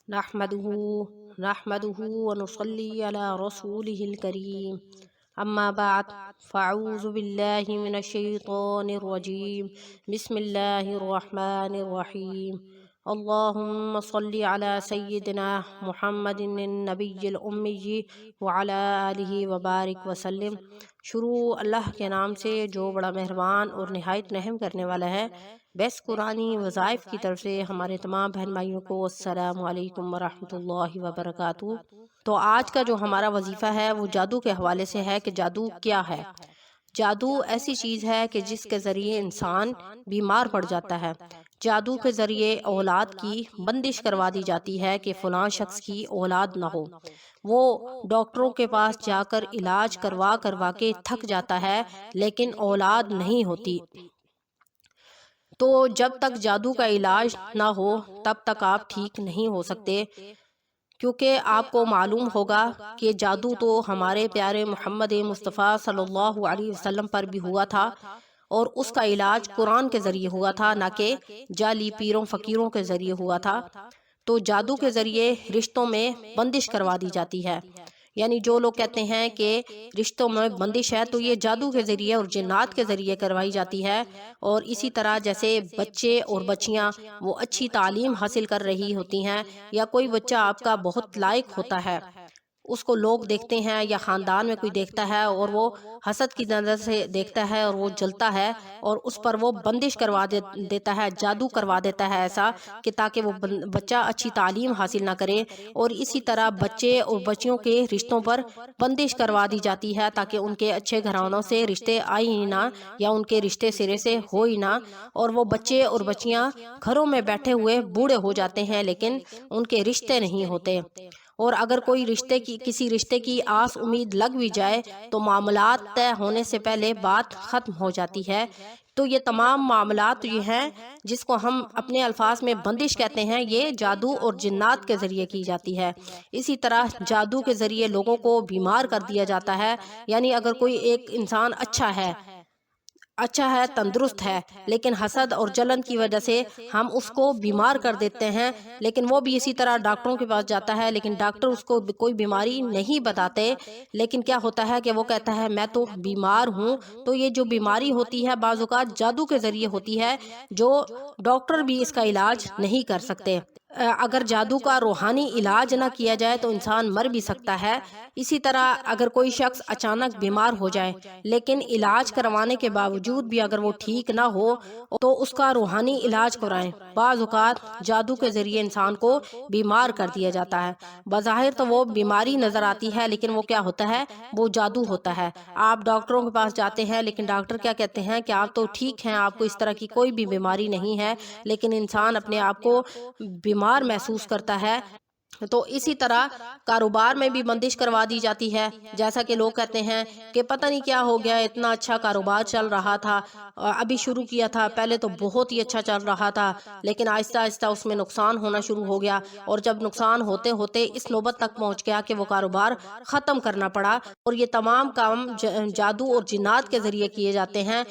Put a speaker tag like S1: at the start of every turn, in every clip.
S1: نحمده نحمده ونصلي على رسوله الكريم اما بعد فاعوذ بالله من الشيطان الرجيم بسم الله الرحمن الرحيم اللهم صل على سيدنا محمد النبي الأمي وعلى آلہ وبارک وسلم۔ شروع اللہ کے نام سے جو بڑا مہربان اور نہایت رحم کرنے والا ہے۔ بیس قرآنی وظائف کی طرف سے ہمارے تمام بہن بھائیوں کو السلام علیکم ورحمۃ اللہ وبرکاتہ۔ تو آج کا جو ہمارا وظیفہ ہے وہ جادو کے حوالے سے ہے کہ جادو کیا ہے۔ جادو ایسی چیز ہے کہ جس کے ذریعے انسان بیمار پڑ جاتا ہے۔ جادو کے ذریعے اولاد کی بندش کروا دی جاتی ہے کہ فلاں شخص کی اولاد نہ ہو۔ وہ ڈاکٹروں کے پاس جا کر علاج کروا کے تھک جاتا ہے لیکن اولاد نہیں ہوتی۔ تو جب تک جادو کا علاج نہ ہو تب تک آپ ٹھیک نہیں ہو سکتے، کیونکہ آپ کو معلوم ہوگا کہ جادو تو ہمارے پیارے محمد مصطفیٰ صلی اللہ علیہ وسلم پر بھی ہوا تھا، اور اس کا علاج قرآن کے ذریعے ہوا تھا، نہ کہ جعلی پیروں فقیروں کے ذریعے ہوا تھا۔ تو جادو کے ذریعے رشتوں میں بندش کروا دی جاتی ہے، یعنی جو لوگ کہتے ہیں کہ رشتوں میں بندش ہے تو یہ جادو کے ذریعے اور جنات کے ذریعے کروائی جاتی ہے۔ اور اسی طرح جیسے بچے اور بچیاں وہ اچھی تعلیم حاصل کر رہی ہوتی ہیں، یا کوئی بچہ آپ کا بہت لائق ہوتا ہے، اس کو لوگ دیکھتے ہیں یا خاندان میں کوئی دیکھتا ہے اور وہ حسد کی نظر سے دیکھتا ہے اور وہ جلتا ہے اور اس پر وہ بندش کروا دیتا ہے، جادو کروا دیتا ہے ایسا کہ تاکہ وہ بچہ اچھی تعلیم حاصل نہ کرے۔ اور اسی طرح بچے اور بچیوں کے رشتوں پر بندش کروا دی جاتی ہے تاکہ ان کے اچھے گھرانوں سے رشتے آئے ہی نہ، یا ان کے رشتے سرے سے ہو ہی نہ، اور وہ بچے اور بچیاں گھروں میں بیٹھے ہوئے بوڑھے ہو جاتے ہیں لیکن ان کے رشتے نہیں ہوتے۔ اور اگر کوئی کسی رشتے کی آس امید لگ بھی جائے تو معاملات طے ہونے سے پہلے بات ختم ہو جاتی ہے۔ تو یہ تمام معاملات یہ ہیں جس کو ہم اپنے الفاظ میں بندش کہتے ہیں، یہ جادو اور جنات کے ذریعے کی جاتی ہے۔ اسی طرح جادو کے ذریعے لوگوں کو بیمار کر دیا جاتا ہے، یعنی اگر کوئی ایک انسان اچھا ہے، تندرست ہے، لیکن حسد اور جلن کی وجہ سے ہم اس کو بیمار کر دیتے ہیں، لیکن وہ بھی اسی طرح ڈاکٹروں کے پاس جاتا ہے لیکن ڈاکٹر اس کو کوئی بیماری نہیں بتاتے، لیکن کیا ہوتا ہے کہ وہ کہتا ہے میں تو بیمار ہوں۔ تو یہ جو بیماری ہوتی ہے بعض اوقات جادو کے ذریعے ہوتی ہے، جو ڈاکٹر بھی اس کا علاج نہیں کر سکتے۔ اگر جادو کا روحانی علاج نہ کیا جائے تو انسان مر بھی سکتا ہے۔ اسی طرح اگر کوئی شخص اچانک بیمار ہو جائے لیکن علاج کروانے کے باوجود بھی اگر وہ ٹھیک نہ ہو تو اس کا روحانی علاج کرائیں۔ بعض اوقات جادو کے ذریعے انسان کو بیمار کر دیا جاتا ہے، بظاہر تو وہ بیماری نظر آتی ہے لیکن وہ کیا ہوتا ہے، وہ جادو ہوتا ہے۔ آپ ڈاکٹروں کے پاس جاتے ہیں لیکن ڈاکٹر کیا کہتے ہیں کہ آپ تو ٹھیک ہیں، آپ کو اس طرح کی کوئی بھی بیماری نہیں ہے، لیکن انسان اپنے آپ کو بیمار محسوس کرتا ہے۔ تو اسی طرح کاروبار میں بھی بندش کروا دی جاتی ہے، جیسا کہ لوگ کہتے ہیں کہ پتہ نہیں کیا ہو گیا، اتنا اچھا کاروبار چل رہا تھا، ابھی شروع کیا تھا، پہلے تو بہت ہی اچھا چل رہا تھا لیکن آہستہ آہستہ اس میں نقصان ہونا شروع ہو گیا، اور جب نقصان ہوتے ہوتے اس نوبت تک پہنچ گیا کہ وہ کاروبار ختم کرنا پڑا۔ اور یہ تمام کام جادو اور جنات کے ذریعے کیے جاتے ہیں۔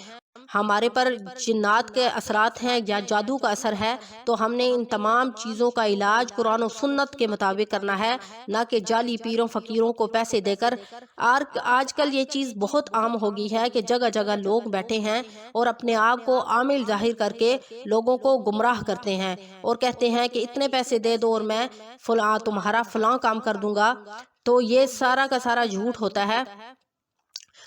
S1: ہمارے پر جنات کے اثرات ہیں یا جادو کا اثر ہے تو ہم نے ان تمام چیزوں کا علاج قرآن و سنت کے مطابق کرنا ہے، نہ کہ جعلی پیروں فقیروں کو پیسے دے کر۔ آج کل یہ چیز بہت عام ہو گئی ہے کہ جگہ جگہ لوگ بیٹھے ہیں اور اپنے آپ کو عامل ظاہر کر کے لوگوں کو گمراہ کرتے ہیں اور کہتے ہیں کہ اتنے پیسے دے دو اور میں تمہارا فلاں کام کر دوں گا۔ تو یہ سارا کا سارا جھوٹ ہوتا ہے،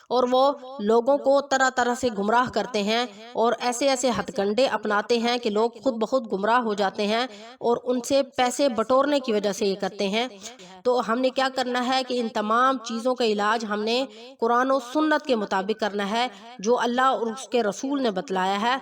S1: اور وہ لوگوں کو طرح طرح سے گمراہ کرتے ہیں اور ایسے ایسے ہتھ کنڈے اپناتے ہیں کہ لوگ خود بخود گمراہ ہو جاتے ہیں، اور ان سے پیسے بٹورنے کی وجہ سے یہ کرتے ہیں۔ تو ہم نے کیا کرنا ہے کہ ان تمام چیزوں کا علاج ہم نے قرآن و سنت کے مطابق کرنا ہے جو اللہ اور اس کے رسول نے بتلایا ہے۔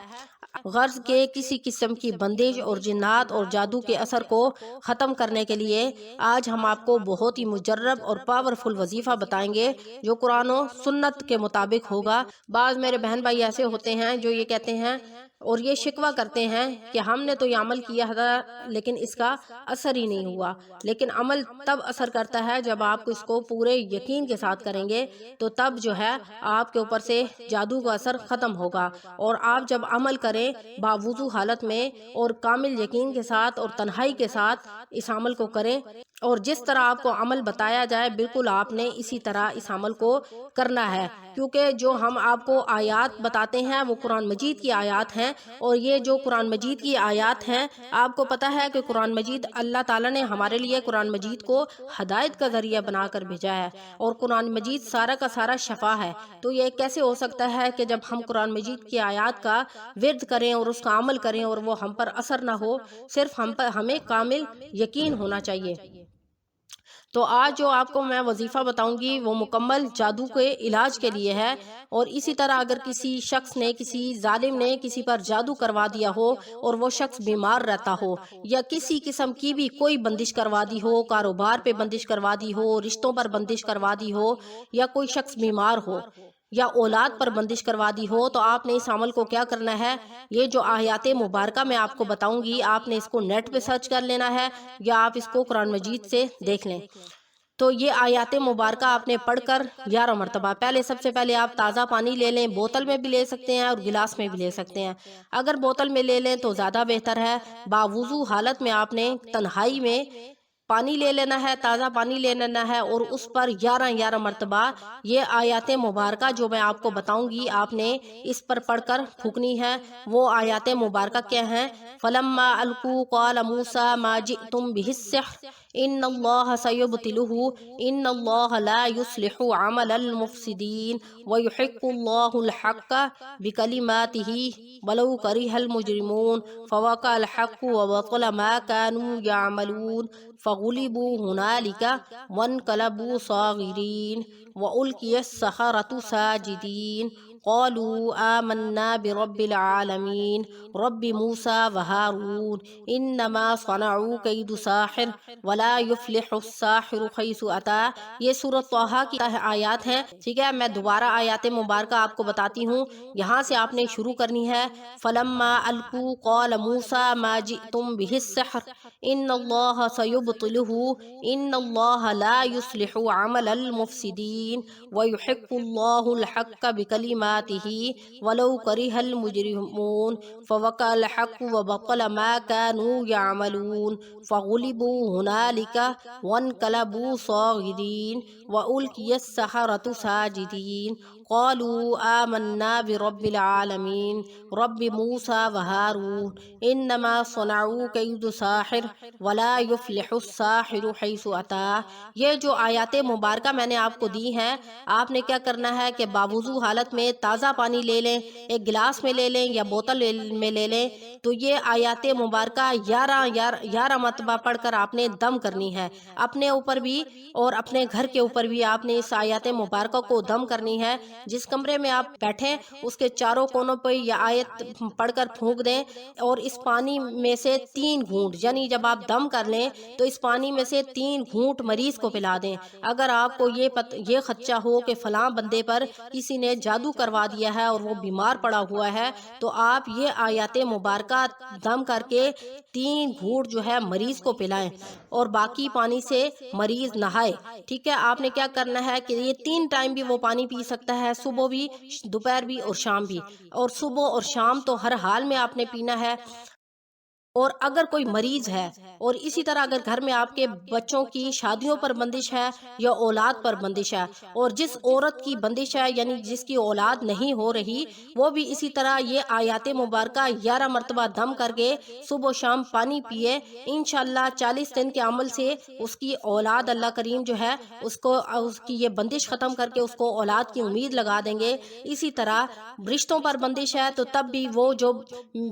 S1: غرض کے کسی قسم کی بندش اور جنات اور جادو کے اثر کو ختم کرنے کے لیے آج ہم آپ کو بہت ہی مجرب اور پاورفل وظیفہ بتائیں گے جو قرآن و سنت کے مطابق ہوگا۔ بعض میرے بہن بھائی ایسے ہوتے ہیں جو یہ کہتے ہیں اور یہ شکوہ کرتے ہیں کہ ہم نے تو یہ عمل کیا تھا لیکن اس کا اثر ہی نہیں ہوا۔ لیکن عمل تب اثر کرتا ہے جب آپ اس کو پورے یقین کے ساتھ کریں گے، تو تب جو ہے آپ کے اوپر سے جادو کا اثر ختم ہوگا۔ اور آپ جب عمل کریں باوضو حالت میں اور کامل یقین کے ساتھ اور تنہائی کے ساتھ اس عمل کو کریں، اور جس طرح آپ کو عمل بتایا جائے بالکل آپ نے اسی طرح اس عمل کو کرنا ہے، کیونکہ جو ہم آپ کو آیات بتاتے ہیں وہ قرآن مجید کی آیات ہیں، اور یہ جو قرآن مجید کی آیات ہیں، آپ کو پتہ ہے کہ قرآن مجید اللہ تعالیٰ نے ہمارے لیے قرآن مجید کو ہدایت کا ذریعہ بنا کر بھیجا ہے، اور قرآن مجید سارا کا سارا شفا ہے۔ تو یہ کیسے ہو سکتا ہے کہ جب ہم قرآن مجید کی آیات کا ورد کریں اور اس کا عمل کریں اور وہ ہم پر اثر نہ ہو؟ صرف ہمیں کامل یقین ہونا چاہیے۔ تو آج جو آپ کو میں وظیفہ بتاؤں گی وہ مکمل جادو کے علاج کے لیے ہے، اور اسی طرح اگر کسی شخص نے، کسی ظالم نے کسی پر جادو کروا دیا ہو اور وہ شخص بیمار رہتا ہو، یا کسی قسم کی بھی کوئی بندش کروا دی ہو، کاروبار پہ بندش کروا دی ہو، رشتوں پر بندش کروا دی ہو، یا کوئی شخص بیمار ہو، یا اولاد پر بندش کروا دی ہو، تو آپ نے اس عمل کو کیا کرنا ہے؟ یہ جو آیات مبارکہ میں آپ کو بتاؤں گی، آپ نے اس کو نیٹ پہ سرچ کر لینا ہے، یا آپ اس کو قرآن مجید سے دیکھ لیں۔ تو یہ آیات مبارکہ آپ نے پڑھ کر 11 مرتبہ، سب سے پہلے آپ تازہ پانی لے لیں، بوتل میں بھی لے سکتے ہیں اور گلاس میں بھی لے سکتے ہیں۔ اگر بوتل میں لے لیں تو زیادہ بہتر ہے۔ باوضو حالت میں آپ نے تنہائی میں پانی لے لینا ہے، تازہ پانی لے لینا ہے، اور اس پر 11 مرتبہ یہ آیات مبارکہ جو میں آپ کو بتاؤں گی آپ نے اس پر پڑھ کر پھونکنی ہے۔ وہ آیات مبارکہ کیا ہیں؟ فَلَمَّا أَلْقُوا قَالَ مُوسَىٰ مَا جِئْتُمْ بِهِ السِّحْرُ إِنَّ اللَّهَ سَيُبْطِلُهُ إِنَّ اللَّهَ لَا يُصْلِحُ عَمَلَ الْمُفْسِدِينَ وَيُحِقُّ اللَّهُ الْحَقَّ بِكَلِمَاتِهِ وَلَوْ كَرِهَ الْمُجْرِمُونَ فَوَقَعَ الْحَقُّ وَبَطَلَ مَا كَانُوا يَعْمَلُونَ فَغُلِبُوا هُنَالِكَ وَانقَلَبُوا صَاغِرِينَ وَأُلْقِيَ السَّحَرَةُ سَاجِدِينَ قَالُوا آمَنَّا بِرَبِّ الْعَالَمِينَ رَبِّ مُوسَىٰ وَهَارُونَ إِنَّمَا صَنَعُوا كَيْدُ سَاحِرٍ وَلَا يُفْلِحُ السَّاحِرُ حَيْثُ أَتَىٰ۔ یہ سورۃ طٰہٰ کی آیات ہیں، ٹھیک ہے؟ میں دوبارہ آیات مبارکہ آپ کو بتاتی ہوں، یہاں سے آپ نے شروع کرنی ہے۔ فَلَمَّا أَلْقُوا قَالَ مُوسَىٰ مَا جِئْتُمْ بِهِ السِّحْرُ إِنَّ اللَّهَ سَيُبْطِلُهُ إِنَّ اللَّهَ لَا يُصْلِحُ عَمَلَ الْمُفْسِدِينَ وَيُحِقُّ اللَّهُ الْحَقَّ بِكَلِمَاتِهِ وَلَوْ كَرِهَ الْمُجْرِمُونَ فَوَقَعَ الْحَقُّ وَبَطَلَ مَا كَانُوا يَعْمَلُونَ فَغُلِبُوا هُنَالِكَ وَانقَلَبُوا صَاغِرِينَ وَأُلْقِيَ السَّحَرَةُ سَاجِدِينَ قَالُوا آمَنَّا بِرَبِّ الْعَالَمِينَ رَبِّ مُوسَىٰ وَهَارُونَ إِنَّمَا صَنَعُوا كَيْدُ سَاحِرٍ وَلَا يُفْلِحُ السَّاحِرُ حَيْثُ أَتَىٰ۔ یہ جو آیات مبارکہ میں نے آپ کو دی ہیں، آپ نے کیا کرنا ہے کہ باوضو حالت میں تازہ پانی لے لیں، ایک گلاس میں لے لیں یا بوتل میں لے لیں، تو یہ آیات مبارکہ 11 مرتبہ پڑھ کر آپ نے دم کرنی ہے، اپنے اوپر بھی اور اپنے گھر کے اوپر بھی آپ نے اس آیات مبارکہ کو دم کرنی ہے۔ جس کمرے میں آپ بیٹھیں اس کے چاروں کونوں پہ یہ آیت پڑھ کر پھونک دیں، اور اس پانی میں سے 3 گھونٹ، یعنی جب آپ دم کر لیں تو اس پانی میں سے 3 گھونٹ مریض کو پلا دیں۔ اگر آپ کو یہ خدشہ ہو کہ فلاں بندے پر کسی نے جادو کروا دیا ہے اور وہ بیمار پڑا ہوا ہے، تو آپ یہ آیات مبارکہ دم کر کے 3 گھونٹ جو ہے مریض کو پلائیں، اور باقی پانی سے مریض نہائے، ٹھیک ہے؟ آپ نے کیا کرنا ہے کہ یہ 3 ٹائم بھی وہ پانی پی سکتا ہے، صبح بھی، دوپہر بھی اور شام بھی، اور صبح اور شام تو ہر حال میں آپ نے پینا ہے۔ اور اگر کوئی مریض ہے، اور اسی طرح اگر گھر میں آپ کے بچوں کی شادیوں پر بندش ہے یا اولاد پر بندش ہے، اور جس عورت کی بندش ہے یعنی جس کی اولاد نہیں ہو رہی، وہ بھی اسی طرح یہ آیات مبارکہ 11 مرتبہ دم کر کے صبح و شام پانی پیے، انشاءاللہ 40 دن کے عمل سے اس کی اولاد اللہ کریم جو ہے اس کی یہ بندش ختم کر کے اس کو اولاد کی امید لگا دیں گے۔ اسی طرح رشتوں پر بندش ہے تو تب بھی وہ جو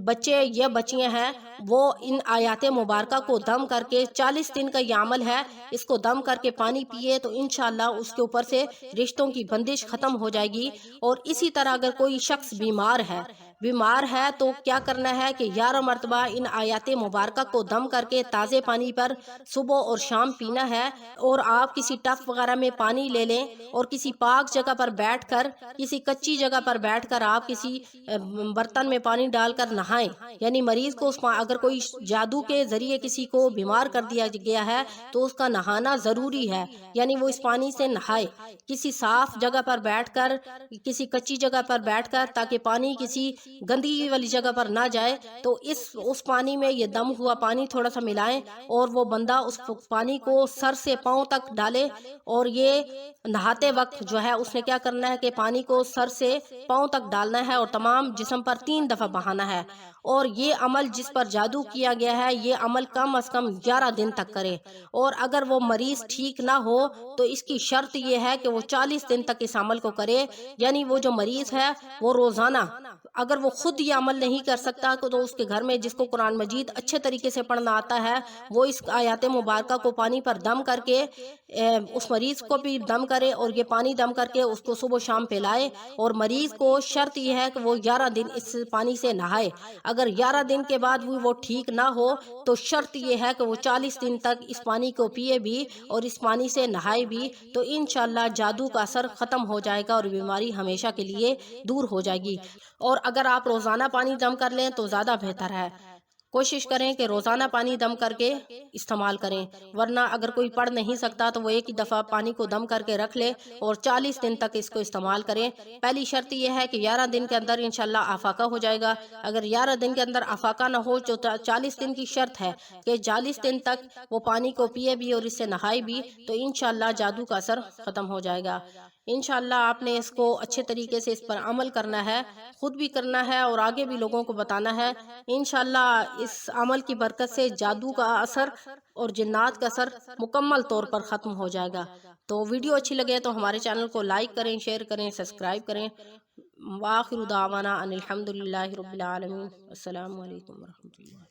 S1: بچے یا بچیاں ہیں وہ ان آیات مبارکہ کو دم کر کے 40 دن کا یہ عمل ہے، اس کو دم کر کے پانی پیے تو انشاءاللہ اس کے اوپر سے رشتوں کی بندش ختم ہو جائے گی۔ اور اسی طرح اگر کوئی شخص بیمار ہے، بیمار ہے تو کیا کرنا ہے کہ 11 مرتبہ ان آیات مبارکہ کو دم کر کے تازے پانی پر صبح اور شام پینا ہے، اور آپ کسی ٹب وغیرہ میں پانی لے لیں اور کسی پاک جگہ پر بیٹھ کر، کسی کچی جگہ پر بیٹھ کر آپ کسی برتن میں پانی ڈال کر نہائیں۔ یعنی مریض کو اگر کوئی جادو کے ذریعے کسی کو بیمار کر دیا گیا ہے تو اس کا نہانا ضروری ہے، یعنی وہ اس پانی سے نہائے کسی صاف جگہ پر بیٹھ کر، کسی کچی جگہ پر بیٹھ کر، تاکہ پانی کسی گندگی والی جگہ پر نہ جائے۔ تو اس پانی میں یہ دم ہوا پانی تھوڑا سا ملائیں اور وہ بندہ اس پانی کو سر سے پاؤں تک ڈالے، اور یہ نہاتے وقت جو ہے اس نے کیا کرنا ہے کہ پانی کو سر سے پاؤں تک ڈالنا ہے اور تمام جسم پر 3 دفعہ بہانا ہے۔ اور یہ عمل جس پر جادو کیا گیا ہے یہ عمل کم از کم 11 دن تک کرے، اور اگر وہ مریض ٹھیک نہ ہو تو اس کی شرط یہ ہے کہ وہ 40 دن تک اس عمل کو کرے۔ یعنی وہ جو مریض ہے وہ روزانہ، اگر وہ خود یہ عمل نہیں کر سکتا تو اس کے گھر میں جس کو قرآن مجید اچھے طریقے سے پڑھنا آتا ہے وہ اس آیات مبارکہ کو پانی پر دم کر کے اس مریض کو بھی دم کرے، اور یہ پانی دم کر کے اس کو صبح شام پلائے۔ اور مریض کو شرط یہ ہے کہ وہ 11 دن اس پانی سے نہائے۔ اگر 11 دن کے بعد بھی وہ ٹھیک نہ ہو تو شرط یہ ہے کہ وہ 40 دن تک اس پانی کو پیے بھی اور اس پانی سے نہائے بھی، تو انشاءاللہ جادو کا اثر ختم ہو جائے گا اور بیماری ہمیشہ کے لیے دور ہو جائے گی۔ اور اگر آپ روزانہ پانی دم کر لیں تو زیادہ بہتر ہے۔ کوشش کریں کہ روزانہ پانی دم کر کے استعمال کریں، ورنہ اگر کوئی پڑھ نہیں سکتا تو وہ ایک ہی دفعہ پانی کو دم کر کے رکھ لے اور 40 دن تک اس کو استعمال کریں۔ پہلی شرط یہ ہے کہ 11 دن کے اندر انشاءاللہ آفاقہ ہو جائے گا۔ اگر 11 دن کے اندر آفاقہ نہ ہو تو 40 دن کی شرط ہے کہ 40 دن تک وہ پانی کو پیے بھی اور اس سے نہائے بھی، تو انشاءاللہ جادو کا اثر ختم ہو جائے گا۔ انشاءاللہ آپ نے اس کو اچھے طریقے سے اس پر عمل کرنا ہے، خود بھی کرنا ہے اور آگے بھی لوگوں کو بتانا ہے۔ انشاءاللہ اس عمل کی برکت سے جادو کا اثر اور جنات کا اثر مکمل طور پر ختم ہو جائے گا۔ تو ویڈیو اچھی لگے تو ہمارے چینل کو لائک کریں، شیئر کریں، سبسکرائب کریں۔ وآخر دعوانا ان الحمدللہ رب العالمین۔ السلام علیکم ورحمۃ اللہ۔